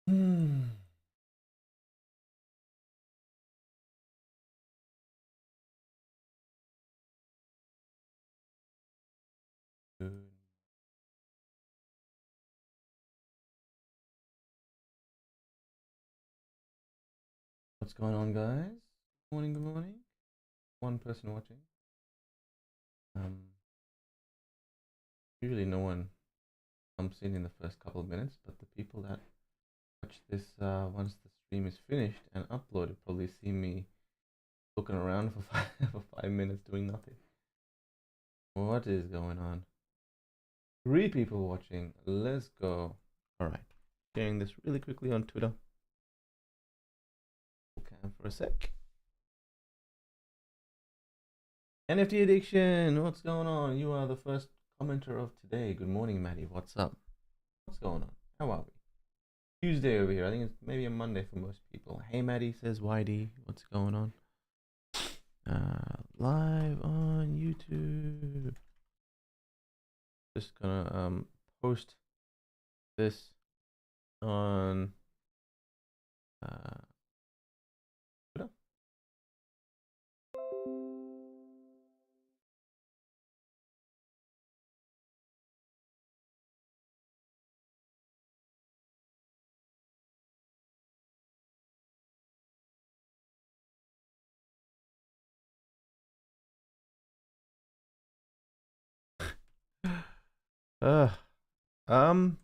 Hmm. Good. What's going on, guys? Good morning, good morning. One person watching. Um, Usually no one comes in the first couple of minutes, but the people that watch this once the stream is finished and uploaded probably see me looking around for for 5 minutes doing nothing. What is going on? 3 people watching. Let's go. All right. Sharing this really quickly on Twitter. Cam for a sec. NFT addiction. What's going on? You are the first commenter of today. Good morning, Matty. What's up? What's going on? How are we? Tuesday over here. I think it's maybe a Monday for most people. Hey, Maddie, says YD. What's going on? Live on YouTube. Just gonna post this on Twitter. Uh, um.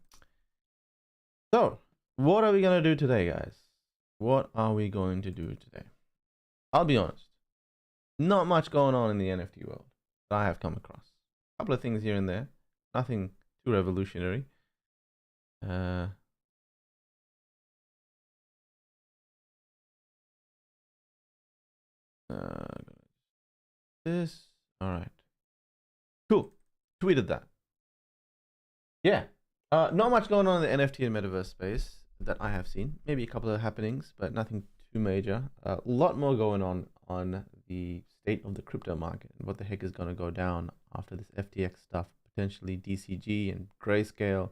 So, what are we gonna do today, guys? What are we going to do today? I'll be honest. Not much going on in the NFT world that I have come across. A couple of things here and there. Nothing too revolutionary. Uh, this. All right. Cool. Tweeted that. Yeah. Not much going on in the NFT and metaverse space that I have seen. Maybe a couple of happenings, but nothing too major. A lot more going on the state of the crypto market and what the heck is going to go down after this FTX stuff. Potentially DCG and Grayscale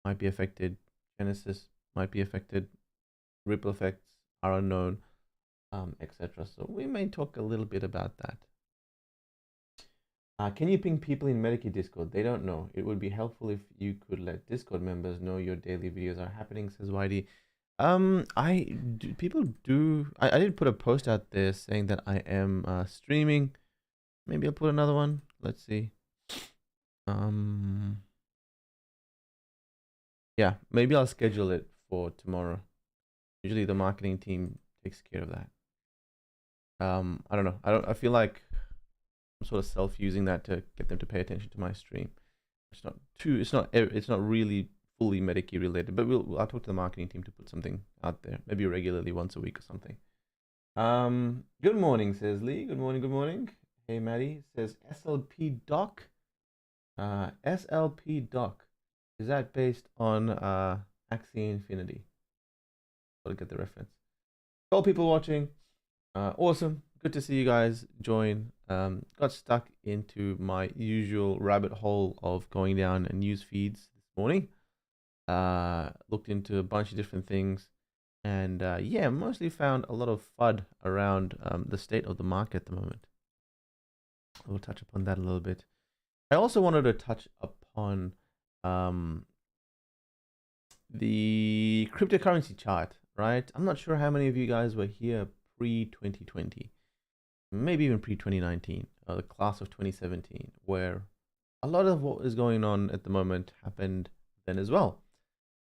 might be affected. Genesis might be affected. Ripple effects are unknown, etc. So we may talk a little bit about that. Can you ping people in Medicare Discord? They don't know. It would be helpful if you could let Discord members know your daily videos are happening, says YD. People do. I did put a post out there saying that I am streaming. Maybe I'll put another one. Let's see. Yeah, maybe I'll schedule it for tomorrow. Usually the marketing team takes care of that. I don't know. I feel like I'm sort of self-using that to get them to pay attention to my stream. It's not too. It's not really fully Medicare related, but I'll talk to the marketing team to put something out there, maybe regularly once a week or something. Good morning, says Lee. Good morning. Good morning. Hey, Maddie says SLP Doc. SLP Doc. Is that based on Axie Infinity? Gotta get the reference. 12 people watching. Awesome. Good to see you guys join. Got stuck into my usual rabbit hole of going down news feeds this morning. Looked into a bunch of different things, and yeah, mostly found a lot of FUD around the state of the market at the moment. We'll touch upon that a little bit. I also wanted to touch upon the cryptocurrency chart, right? I'm not sure how many of you guys were here pre-2020, maybe even pre-2019, the class of 2017, where a lot of what is going on at the moment happened then as well.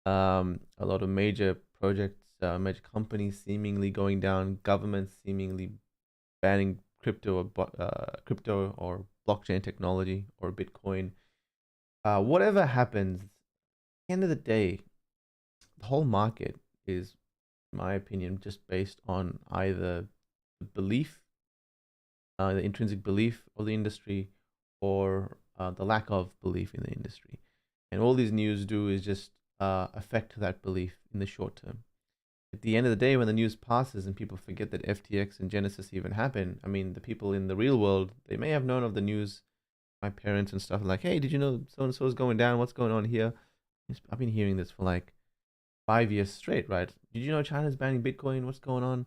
A lot of major projects, major companies seemingly going down, governments seemingly banning crypto or blockchain technology or Bitcoin. Whatever happens, at the end of the day, the whole market is, in my opinion, just based on either the belief, the intrinsic belief of the industry, or the lack of belief in the industry. And all these news do is just affect that belief in the short term. At the end of the day, when the news passes and people forget that FTX and Genesis even happened, I mean, the people in the real world, they may have known of the news. My parents and stuff like, hey, did you know so and so is going down? What's going on here? I've been hearing this for like 5 years straight, right? Did you know China's banning Bitcoin? What's going on?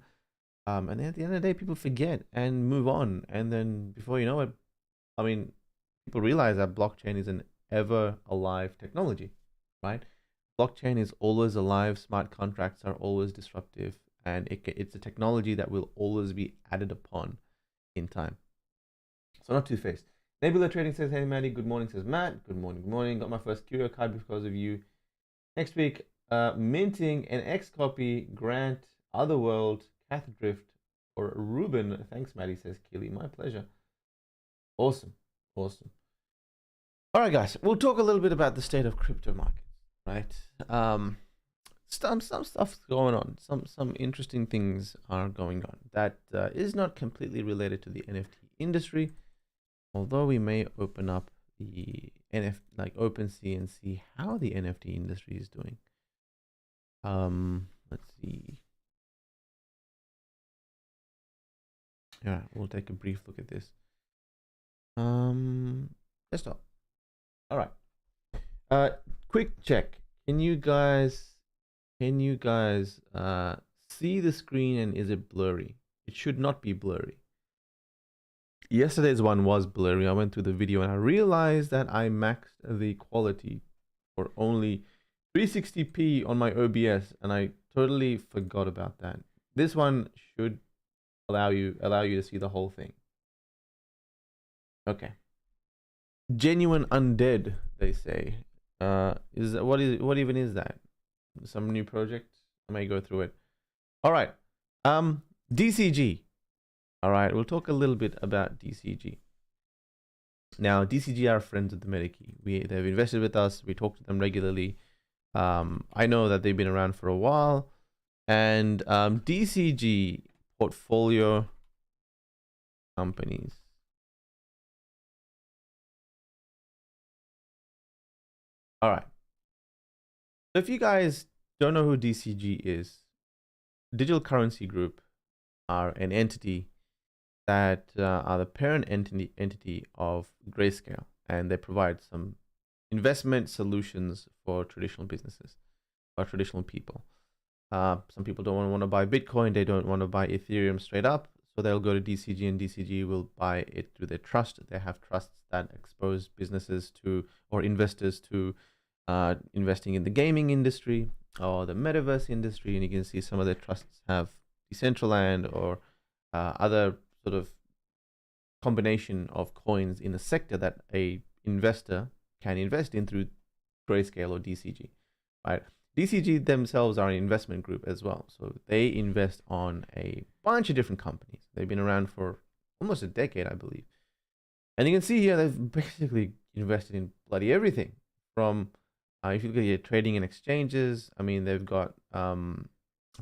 And then at the end of the day, people forget and move on. And then before you know it, I mean, people realize that blockchain is an ever alive technology, right? Blockchain is always alive. Smart contracts are always disruptive, and it's a technology that will always be added upon in time. So not two-faced. Nebula Trading says, hey Matty, good morning, says Matt. Good morning, good morning. Got my first Curio card because of you. Next week, minting an X copy, Grant, Otherworld, Cathdrift, or Ruben. Thanks, Matty, says Keely. My pleasure. Awesome. Awesome. All right, guys, we'll talk a little bit about the state of crypto markets, right? Some stuff's going on. Some interesting things are going on that is not completely related to the NFT industry, although we may open up the like OpenSea and see how the NFT industry is doing. Let's see. Yeah, we'll take a brief look at this. Desktop. All right. Quick check. Can you guys see the screen, and is it blurry? It should not be blurry. Yesterday's one was blurry. I went through the video and I realized that I maxed the quality for only 360p on my OBS, and I totally forgot about that. This one should allow you to see the whole thing. Okay. Genuine undead, they say. What even is that? Some new project? I may go through it. All right. DCG. All right, we'll talk a little bit about DCG. Now, DCG are friends of the MetaKey. They've invested with us. We talk to them regularly. I know that they've been around for a while, and DCG portfolio companies. All right. So if you guys don't know who DCG is, Digital Currency Group are an entity that are the parent entity of Grayscale, and they provide some investment solutions for traditional businesses or traditional people. Some people don't want to buy Bitcoin, they don't want to buy Ethereum straight up, so they'll go to DCG, and DCG will buy it through their trust. They have trusts that expose businesses to, or investors to, investing in the gaming industry or the metaverse industry, and you can see some of their trusts have Decentraland or other sort of combination of coins in a sector that a investor can invest in through Grayscale or DCG, right? DCG themselves are an investment group as well, so they invest on a bunch of different companies. They've been around for almost a decade, I believe, and you can see here they've basically invested in bloody everything. From if you look at your trading and exchanges, I mean, they've got I'm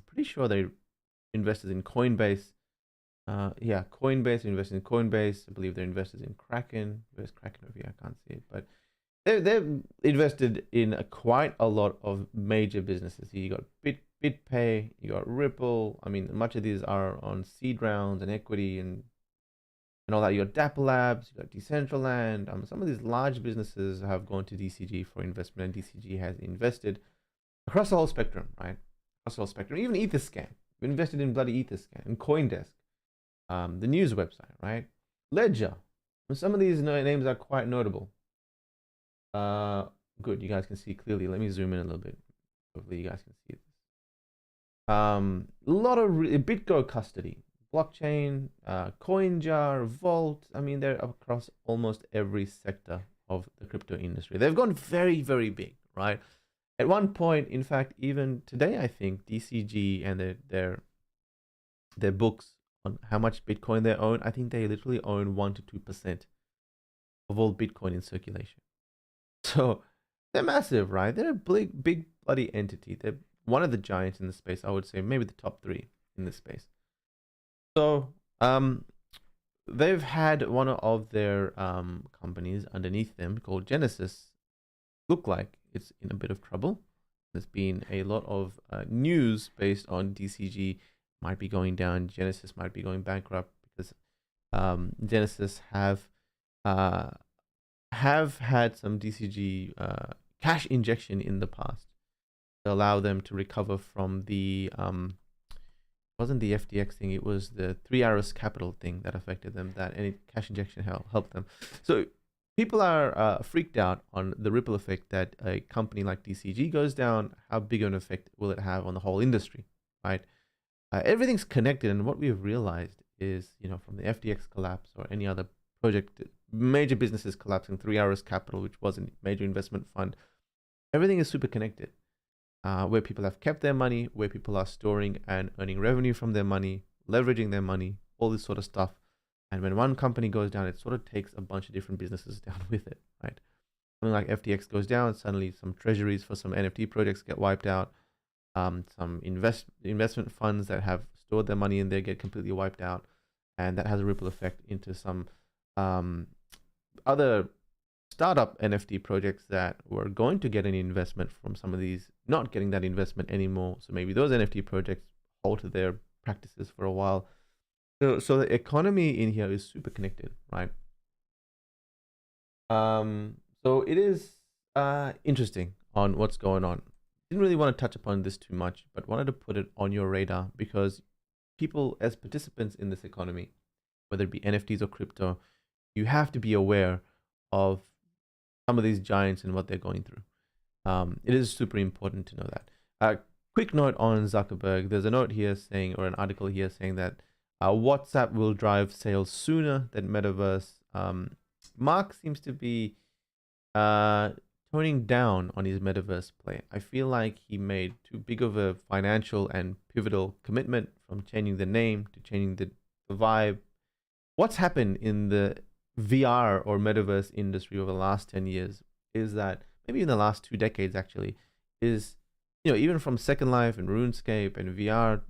pretty sure they invested in Coinbase. Yeah, Coinbase, invested in Coinbase. I believe they're invested in Kraken. Where's Kraken over here? I can't see it, but they've invested in quite a lot of major businesses. You got BitPay, you got Ripple. I mean, much of these are on seed rounds and equity and all that. You got Dapper Labs, you got Decentraland. Some of these large businesses have gone to DCG for investment, and DCG has invested across the whole spectrum, right? Across the whole spectrum. Even Etherscan. We invested in bloody Etherscan and CoinDesk. The news website, right? Ledger. And some of these names are quite notable. Good, you guys can see clearly. Let me zoom in a little bit. Hopefully you guys can see it. A lot of BitGo custody, blockchain, CoinJar, Vault. I mean, they're across almost every sector of the crypto industry. They've gone very, very big, right? At one point, in fact, even today, I think DCG and their books on how much Bitcoin they own, I think they literally own 1 to 2% of all Bitcoin in circulation. So they're massive, right? They're a big bloody entity. They're one of the giants in the space. I would say maybe the top 3 in this space. So they've had one of their companies underneath them called Genesis look like it's in a bit of trouble. There's been a lot of news based on DCG might be going down. Genesis might be going bankrupt because Genesis have had some DCG cash injection in the past. to allow them to recover from the wasn't the FTX thing, it was the Three Arrows Capital thing that affected them, that any cash injection helped them. So people are freaked out on the ripple effect that a company like DCG goes down. How big of an effect will it have on the whole industry, right? Everything's connected, and what we've realized is, from the FTX collapse or any other project, major businesses collapsing, Three Arrows Capital, which was a major investment fund, everything is super connected. Where people have kept their money, where people are storing and earning revenue from their money, leveraging their money, all this sort of stuff. And when one company goes down, it sort of takes a bunch of different businesses down with it, right? Something like FTX goes down, suddenly some treasuries for some NFT projects get wiped out. Some investment funds that have stored their money in there get completely wiped out. And that has a ripple effect into some other startup NFT projects that were going to get any investment from some of these, not getting that investment anymore. So maybe those NFT projects halted their practices for a while. So the economy in here is super connected, right? So it is interesting on what's going on. Didn't really want to touch upon this too much, but wanted to put it on your radar because people, as participants in this economy, whether it be NFTs or crypto, you have to be aware of some of these giants and what they're going through. It is super important to know that. Quick note on Zuckerberg. There's a note here saying, or an article here saying that WhatsApp will drive sales sooner than Metaverse. Mark seems to be toning down on his Metaverse play. I feel like he made too big of a financial and pivotal commitment, from changing the name to changing the vibe. What's happened in the VR or Metaverse industry over the last 10 years is that, maybe in the last 2 decades actually, is, even from Second Life and RuneScape and VR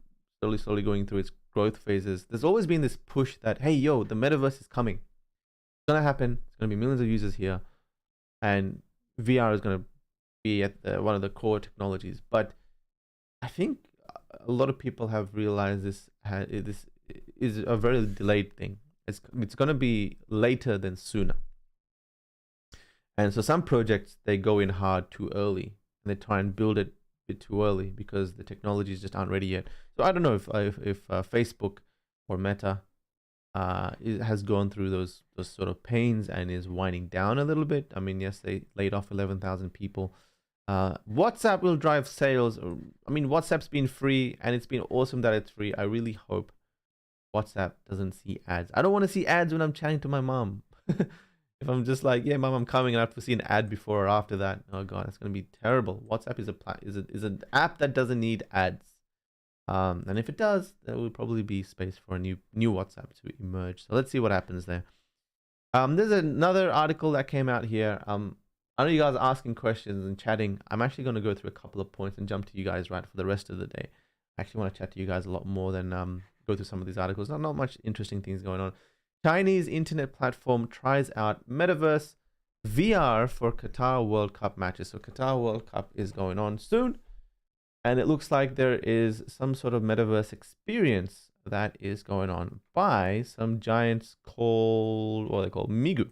slowly going through its growth phases, there's always been this push that, hey, yo, the Metaverse is coming. It's going to happen. It's going to be millions of users here. And VR is going to be at one of the core technologies. But I think a lot of people have realized this is a very delayed thing. It's going to be later than sooner. And so some projects, they go in hard too early, and they try and build it a bit too early because the technologies just aren't ready yet. So I don't know if Facebook or Meta has gone through those sort of pains and is winding down a little bit. I mean, yes, they laid off 11,000 people. WhatsApp will drive sales. I mean, WhatsApp's been free, and it's been awesome that it's free. I really hope WhatsApp doesn't see ads. I don't want to see ads when I'm chatting to my mom. If I'm just like, yeah, mom, I'm coming, and I have to see an ad before or after that, oh god, that's gonna be terrible. WhatsApp is an app that doesn't need ads. And if it does, there will probably be space for a new WhatsApp to emerge. So let's see what happens there. There's another article that came out here. I know you guys are asking questions and chatting. I'm actually going to go through a couple of points and jump to you guys right for the rest of the day. I actually want to chat to you guys a lot more than go through some of these articles. Not much interesting things going on. Chinese internet platform tries out Metaverse VR for Qatar World Cup matches. So Qatar World Cup is going on soon, and it looks like there is some sort of Metaverse experience that is going on by some giants called, what they call Migu.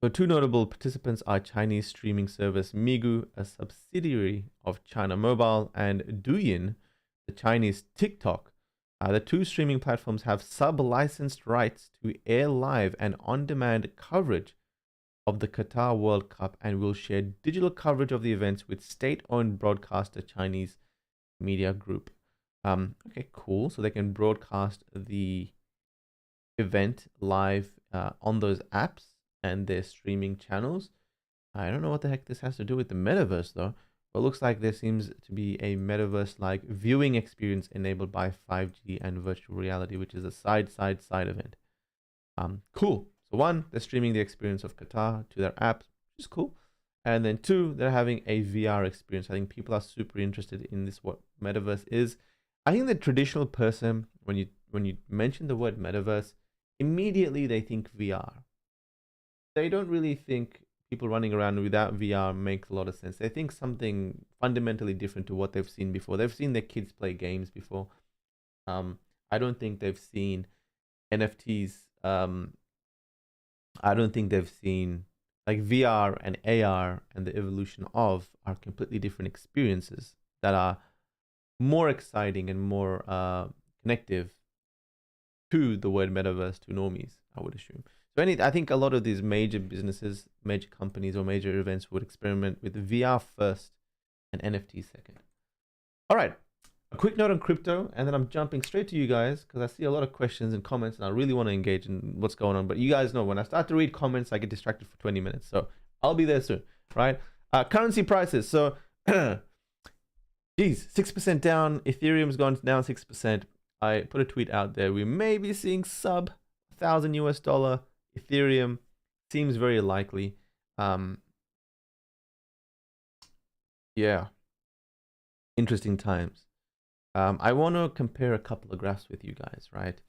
So two notable participants are Chinese streaming service Migu, a subsidiary of China Mobile, and Douyin, the Chinese TikTok. The two streaming platforms have sub-licensed rights to air live and on-demand coverage of the Qatar World Cup, and will share digital coverage of the events with state-owned broadcaster Chinese Media Group. Okay, cool. So they can broadcast the event live on those apps and their streaming channels. I don't know what the heck this has to do with the Metaverse though. But it looks like there seems to be a Metaverse-like viewing experience enabled by 5G and virtual reality, which is a side event. Cool. So one, they're streaming the experience of Qatar to their apps, which is cool. And then two, they're having a VR experience. I think people are super interested in this, what Metaverse is. I think the traditional person, when you mention the word Metaverse, immediately they think VR. They don't really think people running around without VR makes a lot of sense. They think something fundamentally different to what they've seen before. They've seen their kids play games before. I don't think they've seen NFTs. I don't think they've seen like VR and AR and the evolution of are completely different experiences that are more exciting and more connective to the word metaverse to normies, I would assume. So I think a lot of these major businesses, major companies, or major events would experiment with VR first and NFT second. All right, a quick note on crypto, and then I'm jumping straight to you guys because I see a lot of questions and comments, and I really want to engage in what's going on. But you guys know when I start to read comments, I get distracted for 20 minutes. So I'll be there soon, right? Currency prices. So, geez, 6% down. Ethereum's gone down 6%. I put a tweet out there. We may be seeing sub $1,000 US. Ethereum seems very likely. Yeah, interesting times. I want to compare a couple of graphs with you guys, right?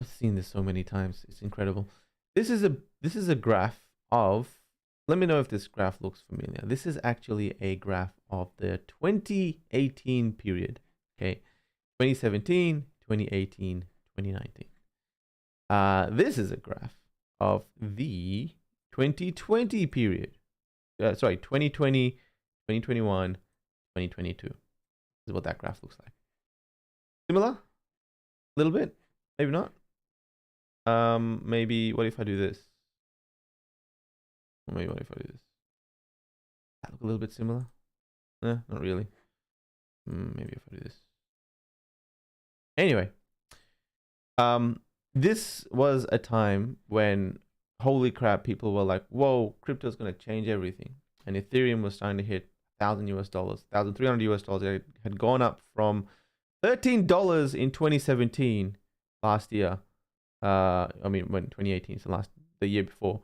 I've seen this so many times. It's incredible. This is a graph of, let me know if this graph looks familiar. This is actually a graph of the 2018 period. Okay. 2017, 2018, 2019. This is a graph of the 2020 period. Sorry, 2020, 2021, 2022. This is what that graph looks like. Similar? A little bit? Maybe not. Maybe, what if I do this? Or maybe what if I do this? That look a little bit similar? Not really. Maybe if I do this. Anyway, this was a time when, holy crap, people were like, whoa, crypto's going to change everything. And Ethereum was starting to hit $1,000 US, $1,300 US. It had gone up from $13 in 2017, last year. I mean, when 2018, so the year before.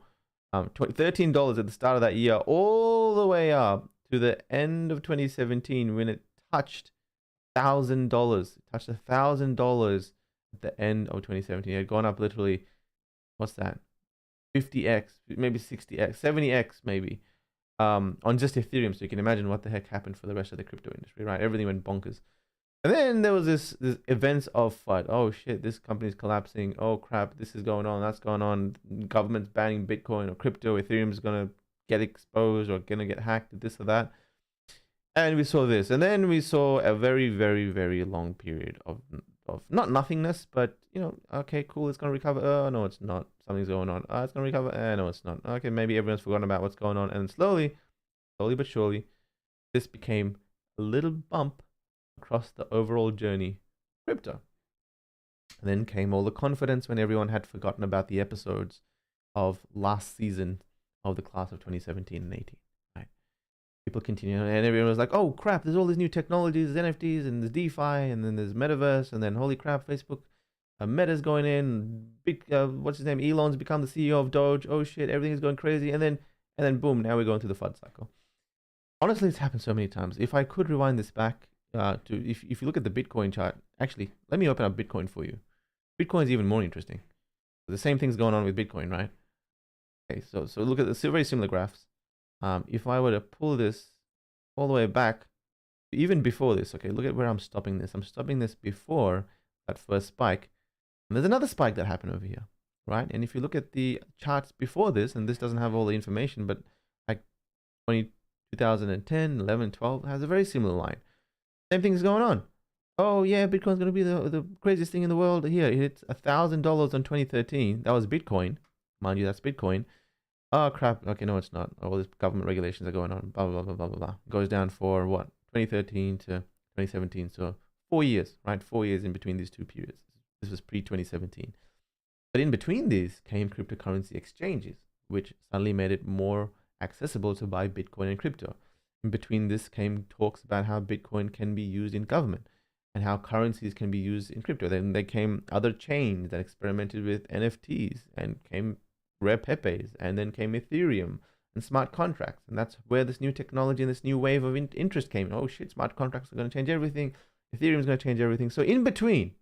$13 at the start of that year, all the way up to the end of 2017 when it touched $1,000. It touched $1,000 at the end of 2017. It had gone up literally, what's that? 50x, maybe 60x, 70x maybe, on just Ethereum. So you can imagine what the heck happened for the rest of the crypto industry, right? Everything went bonkers. And then there was this events of FUD. Oh shit, this company's collapsing. Oh crap, this is going on, that's going on. Government's banning Bitcoin or crypto. Ethereum's gonna get exposed or gonna get hacked, this or that. And we saw this, and then we saw a very, very, very long period of not nothingness, but you know, okay, cool, it's gonna recover. Oh no, it's not. Something's going on. It's gonna recover. No, it's not. Okay, maybe everyone's forgotten about what's going on, and slowly but surely, this became a little bump across the overall journey, crypto. And then came all the confidence when everyone had forgotten about the episodes of last season of the class of 2017 and 18. People continue, and everyone was like, oh crap, there's all these new technologies, there's NFTs, and there's DeFi, and then there's Metaverse, and then holy crap, Facebook, Meta's going in, big, what's his name, Elon's become the CEO of Doge, oh shit, everything is going crazy, and then boom, now we're going through the FUD cycle. Honestly, it's happened so many times. If I could rewind this back if you look at the Bitcoin chart, actually, let me open up Bitcoin for you. Bitcoin's even more interesting. The same thing's going on with Bitcoin, right? Okay, so look at the very similar graphs. If I were to pull this all the way back, even before this, okay, look at where I'm stopping this. I'm stopping this before that first spike. And there's another spike that happened over here, right? And if you look at the charts before this, and this doesn't have all the information, but like 2010, 11, 12 has a very similar line. Same thing is going on. Oh yeah, Bitcoin's going to be the craziest thing in the world. Here, it hits $1,000 on 2013. That was Bitcoin. Mind you, that's Bitcoin. Oh crap, okay, no it's not. All these government regulations are going on, blah, blah, blah, blah, blah, blah. Goes down for what? 2013 to 2017, so 4 years, right? 4 years in between these two periods. This was pre-2017. But in between these came cryptocurrency exchanges, which suddenly made it more accessible to buy Bitcoin and crypto. In between this came talks about how Bitcoin can be used in government and how currencies can be used in crypto. Then there came other chains that experimented with NFTs and came Rare Pepes, and then came Ethereum and smart contracts. And that's where this new technology and this new wave of interest came. Oh shit, smart contracts are going to change everything. Ethereum is going to change everything. So in between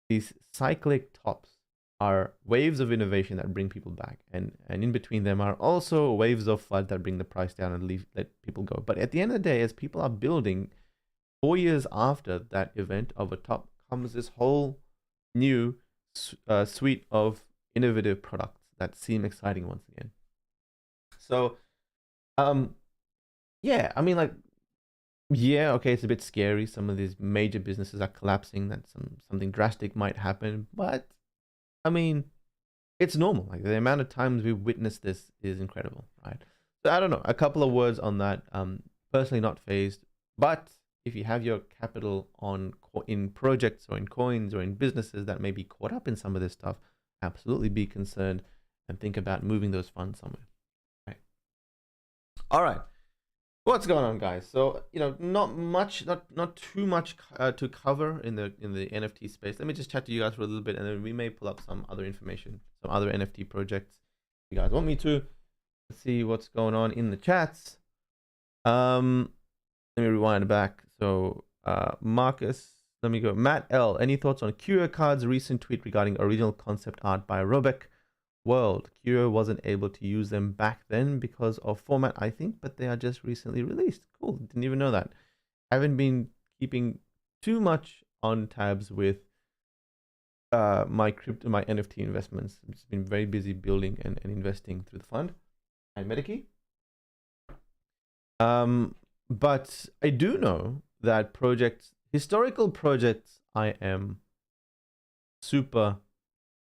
these cyclic tops are waves of innovation that bring people back. And in between them are also waves of FUD that bring the price down and let people go. But at the end of the day, as people are building, 4 years after that event of a top comes this whole new suite of innovative products that seem exciting once again. So, yeah, I mean, like, yeah, okay, it's a bit scary. Some of these major businesses are collapsing. That something drastic might happen, but I mean, it's normal. Like the amount of times we've witnessed this is incredible, right? So I don't know. A couple of words on that. Personally, not phased, but if you have your capital in projects or in coins or in businesses that may be caught up in some of this stuff, absolutely be concerned and think about moving those funds somewhere. Right. All right. What's going on, guys? So not too much to cover in the NFT space. Let me just chat to you guys for a little bit, and then we may pull up some other information, some other NFT projects you guys want me to. Let's see what's going on in the chats. Let me rewind back. So Marcus, let me go. Matt L, any thoughts on Curio Card's recent tweet regarding original concept art by Robeck World? Curio wasn't able to use them back then because of format, I think, but they are just recently released. Cool, didn't even know that. I haven't been keeping too much on tabs with my NFT investments. I've just been very busy building and investing through the fund and Medikey. But I do know that historical projects, I am super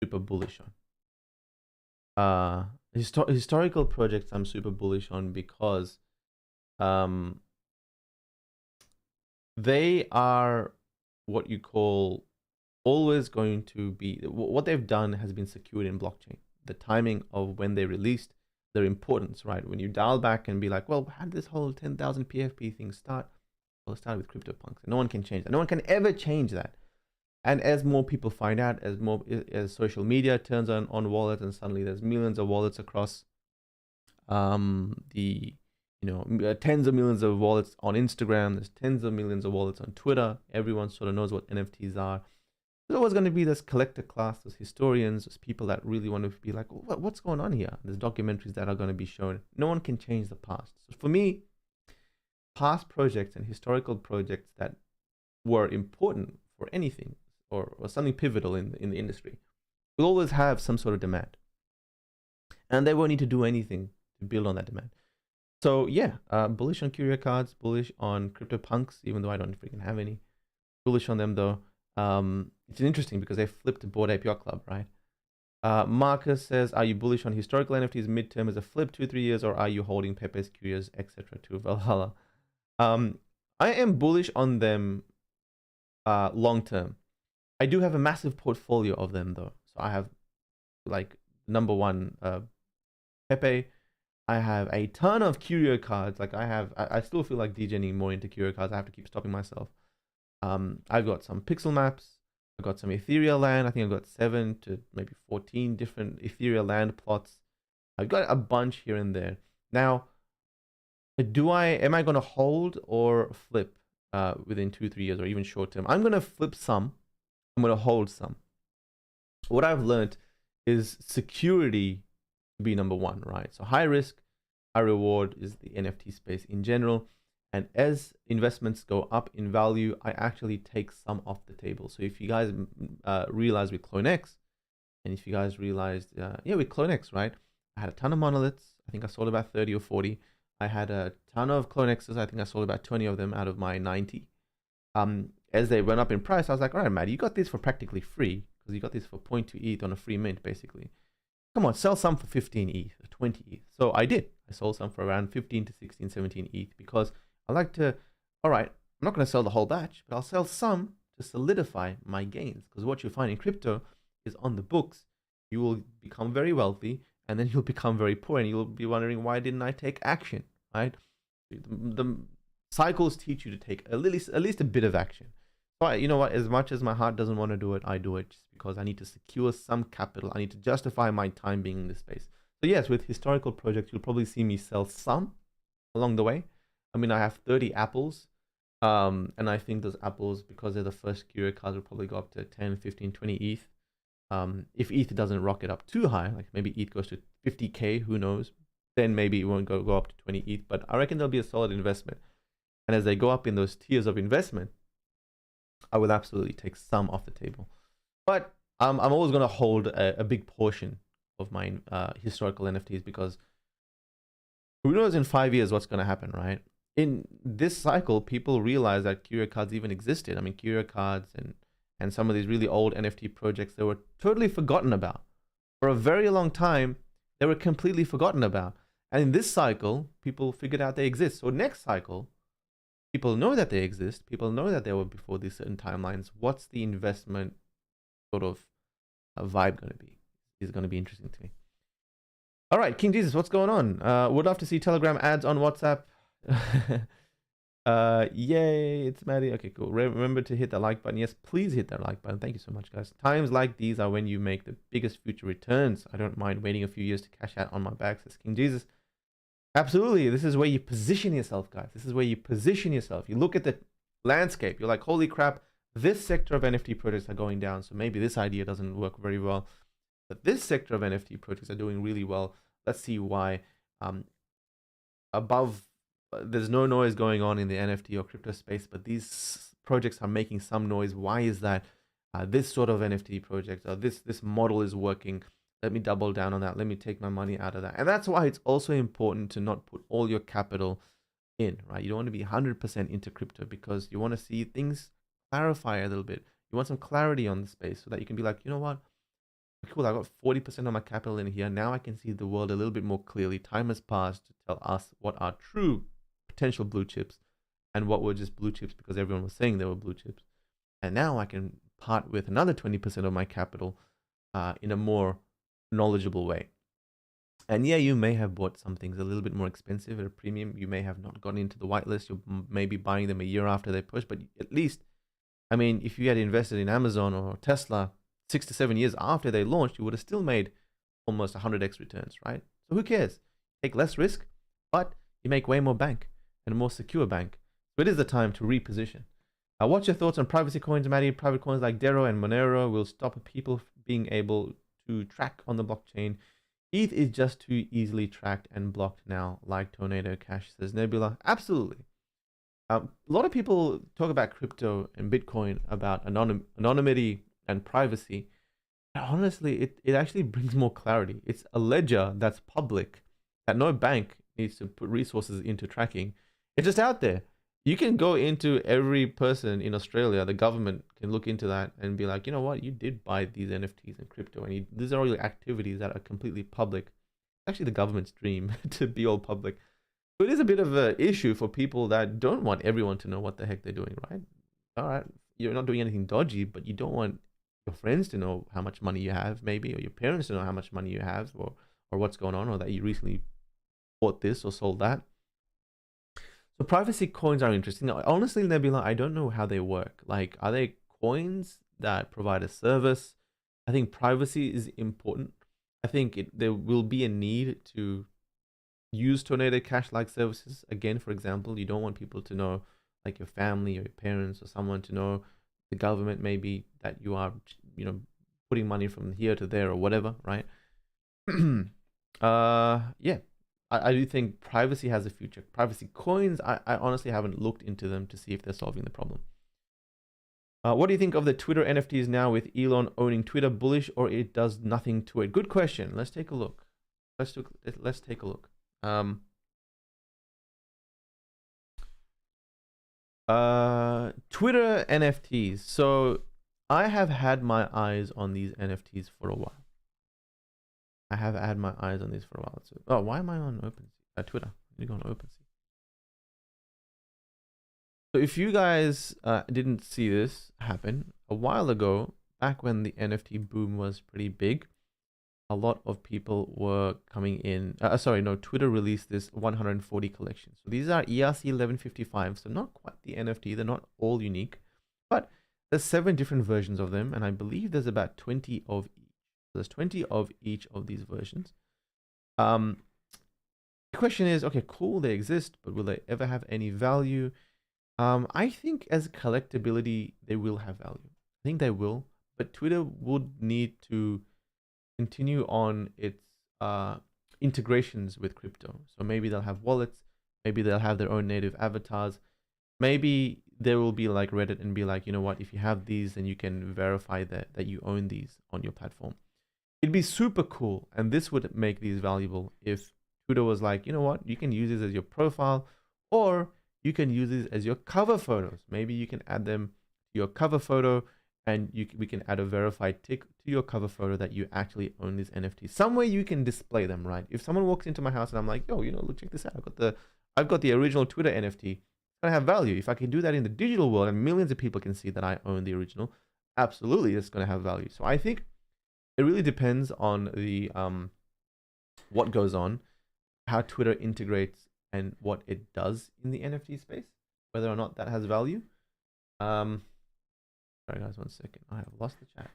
bullish on. Historical projects I'm super bullish on because they are what you call always going to be, what they've done has been secured in blockchain. The timing of when they released, their importance, right? When you dial back and be like, well, how did this whole 10,000 PFP thing start? Well, it started with CryptoPunks. No one can change that. No one can ever change that. And as more people find out, as social media turns on wallets, and suddenly there's millions of wallets across tens of millions of wallets on Instagram, there's tens of millions of wallets on Twitter. Everyone sort of knows what NFTs are. There's always going to be this collector class, those historians, those people that really want to be like, what's going on here? There's documentaries that are going to be shown. No one can change the past. So for me, past projects and historical projects that were important for anything or something pivotal in the industry will always have some sort of demand. And they won't need to do anything to build on that demand. So yeah, bullish on Curio Cards, bullish on CryptoPunks, even though I don't freaking have any. Bullish on them though. It's interesting because they flipped Bored Ape Yacht Club, right? Marcus says, are you bullish on historical NFTs midterm as a flip 2-3 years, or are you holding Pepe's, Curios, etc. to Valhalla? I am bullish on them long term. I do have a massive portfolio of them though. So I have like number one Pepe. I have a ton of Curio Cards. Like I still feel like DJing more into Curio Cards. I have to keep stopping myself. I've got some pixel maps. I've got some ethereal land. I think I've got 7 to maybe 14 different ethereal land plots. I've got a bunch here and there. Now, am I going to hold or flip within 2-3 years or even short term? I'm going to flip some. I'm going to hold some. What I've learned is security to be number one, right? So high risk, high reward is the NFT space in general. And as investments go up in value, I actually take some off the table. So if you guys realize with CloneX, and if you guys realized, with CloneX, right? I had a ton of monoliths. I think I sold about 30 or 40. I had a ton of CloneXs. I think I sold about 20 of them out of my 90. As they went up in price, I was like, all right, Matt, you got this for practically free because you got this for 0.2 ETH on a free mint, basically. Come on, sell some for 15 ETH, 20 ETH. So I did. I sold some for around 15 to 16, 17 ETH because I like to, all right, I'm not going to sell the whole batch, but I'll sell some to solidify my gains. Because what you find in crypto is on the books, you will become very wealthy and then you'll become very poor and you'll be wondering, why didn't I take action, right? The cycles teach you to take at least a bit of action. But you know what, as much as my heart doesn't want to do it, I do it just because I need to secure some capital. I need to justify my time being in this space. So yes, with historical projects, you'll probably see me sell some along the way. I mean, I have 30 apples, and I think those apples, because they're the first Curio Cards, will probably go up to 10, 15, 20 ETH. If ETH doesn't rocket up too high, like maybe ETH goes to 50K, who knows, then maybe it won't go up to 20 ETH, but I reckon there'll be a solid investment. And as they go up in those tiers of investment, I will absolutely take some off the table. But I'm always going to hold a big portion of my historical NFTs, because who knows in 5 years what's going to happen, right? In this cycle, people realize that Curio cards even existed. I mean, Curio cards and some of these really old NFT projects, they were totally forgotten about. For a very long time, they were completely forgotten about. And in this cycle, people figured out they exist. So next cycle, people know that they exist. People know that they were before these certain timelines. What's the investment sort of vibe going to be? Is going to be interesting to me. All right, King Jesus, what's going on? Would love to see Telegram ads on WhatsApp. Yay, it's Matty. Okay, cool. Remember to hit the like button. Yes, please hit that like button. Thank you so much, guys. Times like these are when you make the biggest future returns. I don't mind waiting a few years to cash out on my bag, says King Jesus. Absolutely. This is where you position yourself, guys. This is where you position yourself. You look at the landscape. You're like, holy crap, this sector of NFT projects are going down. So maybe this idea doesn't work very well. But this sector of NFT projects are doing really well. Let's see why. There's no noise going on in the NFT or crypto space, but these projects are making some noise. Why is that? This sort of NFT project, or this model is working. Let me double down on that. Let me take my money out of that. And that's why it's also important to not put all your capital in, right? You don't want to be 100% into crypto, because you want to see things clarify a little bit. You want some clarity on the space so that you can be like, you know what? Cool, I got 40% of my capital in here. Now I can see the world a little bit more clearly. Time has passed to tell us what are true potential blue chips and what were just blue chips because everyone was saying they were blue chips. And now I can part with another 20% of my capital in a more knowledgeable way. And yeah, you may have bought some things a little bit more expensive at a premium. You may have not gotten into the whitelist. You're maybe buying them a year after they push, but at least, I mean, if you had invested in Amazon or Tesla 6 to 7 years after they launched, you would have still made almost 100x returns, right? So who cares? Take less risk, but you make way more bank and a more secure bank. So it is the time to reposition. What's your thoughts on privacy coins, Matty? Private coins like Dero and Monero will stop people being able to track on the blockchain. ETH is just too easily tracked and blocked now, like Tornado Cash, says Nebula. Absolutely. A lot of people talk about crypto and Bitcoin, about anonymity and privacy. But honestly, it actually brings more clarity. It's a ledger that's public, that no bank needs to put resources into tracking. It's just out there. You can go into every person in Australia, the government can look into that and be like, you know what, you did buy these NFTs and crypto, and these are all your activities that are completely public. It's actually the government's dream to be all public. So it is a bit of an issue for people that don't want everyone to know what the heck they're doing, right? All right, you're not doing anything dodgy, but you don't want your friends to know how much money you have, maybe, or your parents to know how much money you have, or what's going on, or that you recently bought this or sold that. So privacy coins are interesting. Now, honestly, Nebula, I don't know how they work. Like, are they coins that provide a service? I think privacy is important. I think there will be a need to use Tornado Cash-like services. Again, for example, you don't want people to know, like your family or your parents or someone to know, the government maybe, that you are, you know, putting money from here to there or whatever, right? Yeah. I do think privacy has a future. Privacy coins, I honestly haven't looked into them to see if they're solving the problem. What do you think of the Twitter NFTs now with Elon owning Twitter? Bullish, or it does nothing to it? Good question. Let's take a look. Let's take a look. Twitter NFTs. So I have had my eyes on these NFTs for a while. I have had my eyes on these for a while. So, oh, why am I on OpenSea? Twitter. I need to go on OpenSea. So if you guys didn't see this happen, a while ago, back when the NFT boom was pretty big, a lot of people were coming in. Twitter released this 140 collection. So these are ERC 1155. So not quite the NFT. They're not all unique, but there's 7 different versions of them, and I believe there's about 20 of each. There's 20 of each of these versions. The question is, okay, cool, they exist, but will they ever have any value? I think as collectability, they will have value. I think they will, but Twitter would need to continue on its integrations with crypto. So maybe they'll have wallets, maybe they'll have their own native avatars. Maybe there will be like Reddit and be like, you know what, if you have these, then you can verify that you own these on your platform. It'd be super cool, and this would make these valuable if Twitter was like, you know what, you can use this as your profile, or you can use this as your cover photos. Maybe you can add them to your cover photo, and we can add a verified tick to your cover photo that you actually own these NFTs. Some way you can display them, right? If someone walks into my house and I'm like, yo, you know, look, check this out. I've got the original Twitter NFT. It's gonna have value. If I can do that in the digital world and millions of people can see that I own the original, absolutely, it's gonna have value. So I think it really depends on the what goes on, how Twitter integrates, and what it does in the NFT space, whether or not that has value. Sorry guys, 1 second. I have lost the chat.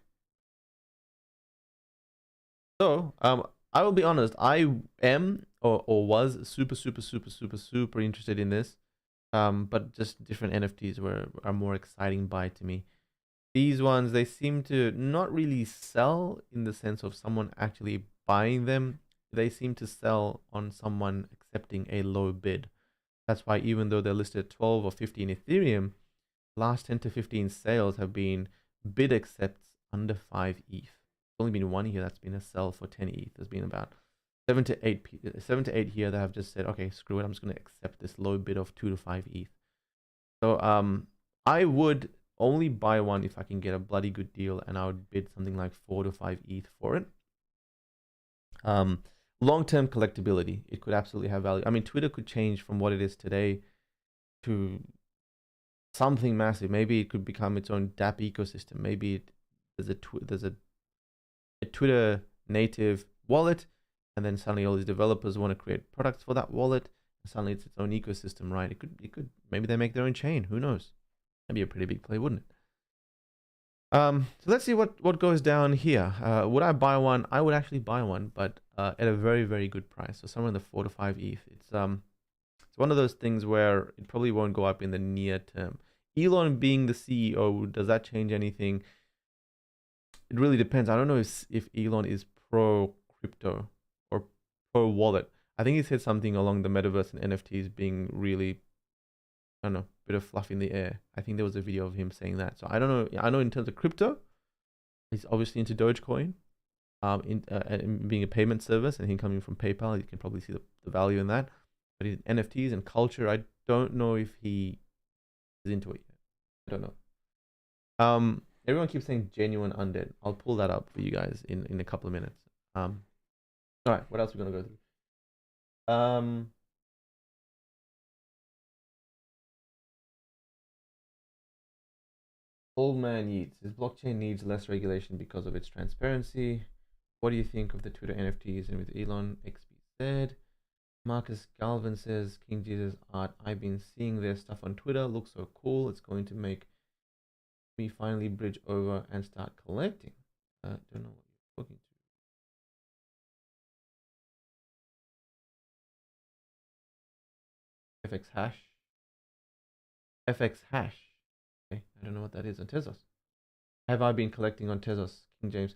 So I will be honest, I am or was super interested in this. But just different NFTs are more exciting buy to me. These ones, they seem to not really sell in the sense of someone actually buying them. They seem to sell on someone accepting a low bid. That's why even though they're listed at 12 or 15 Ethereum, last 10 to 15 sales have been bid accepts under 5 ETH. There's only been one here that's been a sell for 10 ETH. There's been about 7 to 8 here that have just said, okay, screw it, I'm just going to accept this low bid of 2 to 5 ETH. So I would only buy one if I can get a bloody good deal, and I would bid something like 4 to 5 ETH for it. Long-term collectability, it could absolutely have value. I mean, Twitter could change from what it is today to something massive. Maybe it could become its own DApp ecosystem. Maybe there's a Twitter native wallet, and then suddenly all these developers want to create products for that wallet, and suddenly it's its own ecosystem, right? It could maybe they make their own chain. Who knows? That'd be a pretty big play, wouldn't it? So let's see what goes down here. Would I buy one? I would actually buy one, but at a very good price. So somewhere in the 4 to 5 ETH. It's one of those things where it probably won't go up in the near term. Elon being the CEO, does that change anything? It really depends. I don't know if Elon is pro crypto or pro wallet. I think he said something along the metaverse and NFTs being really, I don't know, bit of fluff in the air. I think there was a video of him saying that. So I don't know. I know in terms of crypto, he's obviously into Dogecoin, in being a payment service, and him coming from PayPal, you can probably see the value in that. But in NFTs and culture, I don't know if he is into it yet. I don't know. Everyone keeps saying genuine undead. I'll pull that up for you guys in a couple of minutes. All right, what else are we gonna go through? Old man Yeats. His blockchain needs less regulation because of its transparency. What do you think of the Twitter NFTs and with Elon XP? Marcus Galvin says, King Jesus art. I've been seeing their stuff on Twitter. Looks so cool. It's going to make me finally bridge over and start collecting. Don't know what you're looking to. FX hash. FX hash. Okay, I don't know what that is on Tezos. Have I been collecting on Tezos, King James?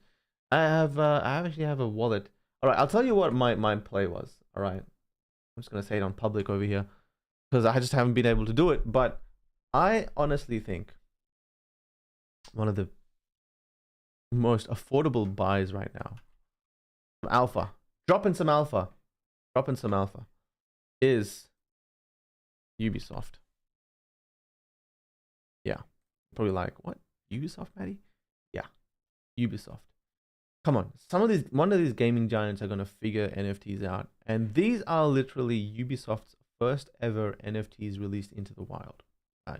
I actually have a wallet. All right, I'll tell you what my play was. All right, I'm just gonna say it on public over here because I just haven't been able to do it. But I honestly think one of the most affordable buys right now, alpha, dropping some alpha, is Ubisoft. Yeah, probably like, what, Ubisoft, Matty? Yeah, Ubisoft. Come on, one of these gaming giants are gonna figure NFTs out, and these are literally Ubisoft's first ever NFTs released into the wild.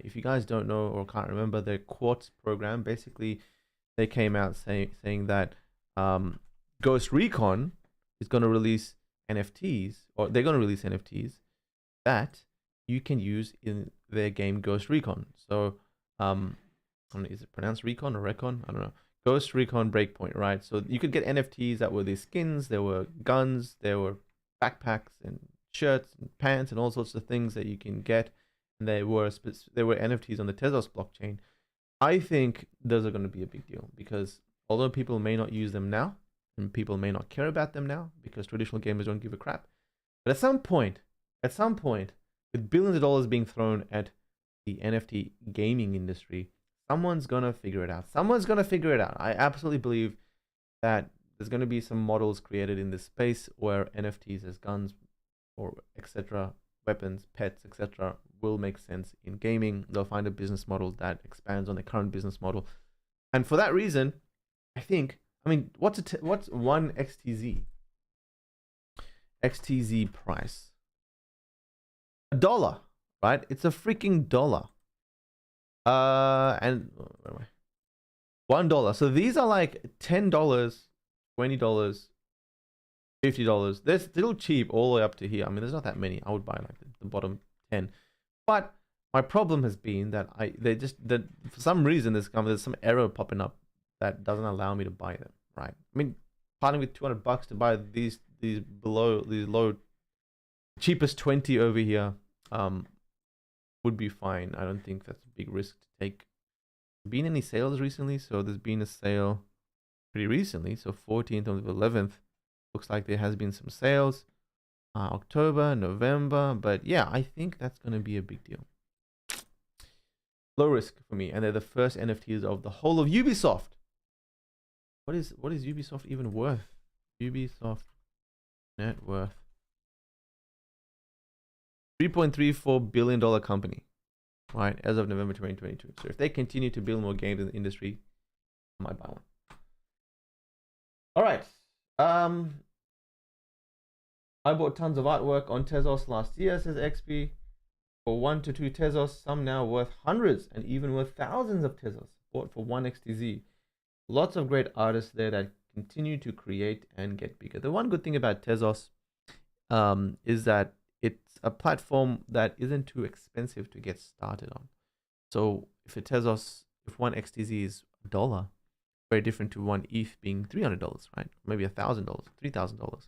If you guys don't know or can't remember, their Quartz program, basically they came out saying that Ghost Recon is going to release NFTs, or they're going to release NFTs that you can use in their game Ghost Recon. So is it pronounced Recon or Recon? I don't know. Ghost Recon Breakpoint, right? So you could get NFTs that were these skins, there were guns, there were backpacks and shirts and pants and all sorts of things that you can get. And there were NFTs on the Tezos blockchain. I think those are going to be a big deal because although people may not use them now and people may not care about them now because traditional gamers don't give a crap, but at some point, with billions of dollars being thrown at the NFT gaming industry, someone's going to figure it out. I absolutely believe that there's going to be some models created in this space where NFTs as guns or etc., weapons, pets, etc., will make sense in gaming. They'll find a business model that expands on the current business model, and for that reason, I think. I mean, what's one XTZ price? $1, right? It's a freaking dollar. And where am I? $1. So these are like $10, $20, $50. They're still cheap all the way up to here. I mean, there's not that many. I would buy like the bottom 10. But my problem has been that for some reason there's some error popping up that doesn't allow me to buy them, right? I mean, parting with $200 to buy these low cheapest 20 over here would be fine. I don't think that's a big risk to take. Been any sales recently? So there's been a sale pretty recently, so 14th of the 11th. Looks like there has been some sales, October, November, but yeah, I think that's going to be a big deal. Low risk for me, and they're the first NFTs of the whole of Ubisoft. What is Ubisoft even worth? Ubisoft net worth $3.34 billion company, right, as of November 2022. So if they continue to build more games in the industry, I might buy one. All right. I bought tons of artwork on Tezos last year, says XP. For 1 to 2 Tezos, some now worth hundreds and even worth thousands of Tezos bought for 1 XTZ. Lots of great artists there that continue to create and get bigger. The one good thing about Tezos is that it's a platform that isn't too expensive to get started on. So if 1 XTZ is $1, very different to 1 ETH being $300, right? Maybe $1,000, $3,000.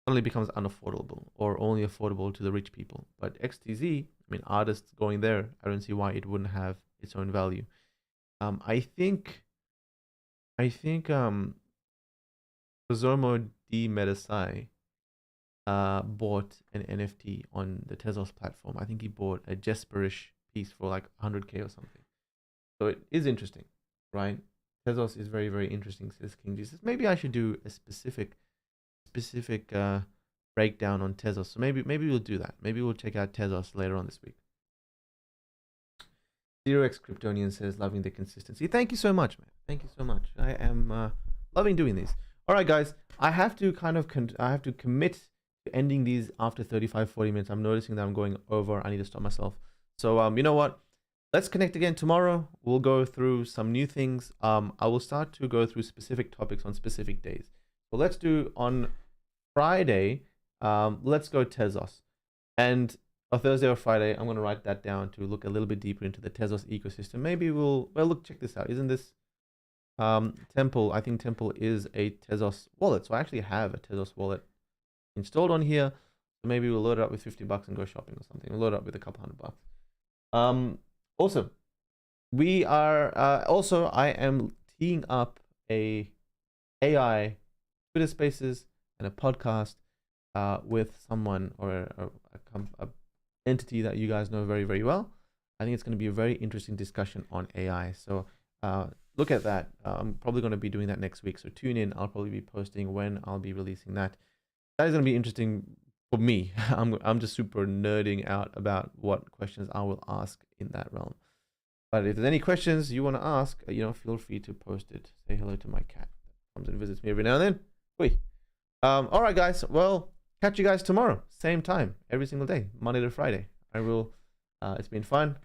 Suddenly becomes unaffordable or only affordable to the rich people. But XTZ, I mean, artists going there, I don't see why it wouldn't have its own value. I think Zomo D Metasai bought an NFT on the Tezos platform. I think he bought a Jesperish piece for like 100K or something. So it is interesting, right? Tezos is very, very interesting, says King Jesus. Maybe I should do a specific breakdown on Tezos. So maybe we'll do that. Maybe we'll check out Tezos later on this week. 0x Kryptonian says, loving the consistency. Thank you so much, man. Thank you so much. I am loving doing these. All right, guys. I have to commit to ending these after 35-40 minutes. I'm noticing that I'm going over. I need to stop myself. So you know what? Let's connect again tomorrow. We'll go through some new things. I will start to go through specific topics on specific days. So let's do on Friday. Let's go Tezos. And on Thursday or Friday, I'm going to write that down to look a little bit deeper into the Tezos ecosystem. Maybe look, check this out. Isn't this Temple? I think Temple is a Tezos wallet. So I actually have a Tezos wallet installed on here. So maybe we'll load it up with $50 and go shopping or something. We'll load it up with a couple $100. Awesome. We are I am teeing up a AI Twitter Spaces and a podcast with someone or a entity that you guys know very, very well. I think it's going to be a very interesting discussion on AI. So look at that. I'm probably going to be doing that next week. So tune in. I'll probably be posting when I'll be releasing that. That is going to be interesting for me. I'm just super nerding out about what questions I will ask in that realm. But if there's any questions you want to ask, feel free to post it. Say hello to my cat that comes and visits me every now and then. Wait. All right, guys. Well, catch you guys tomorrow. Same time, every single day, Monday to Friday. I will. It's been fun.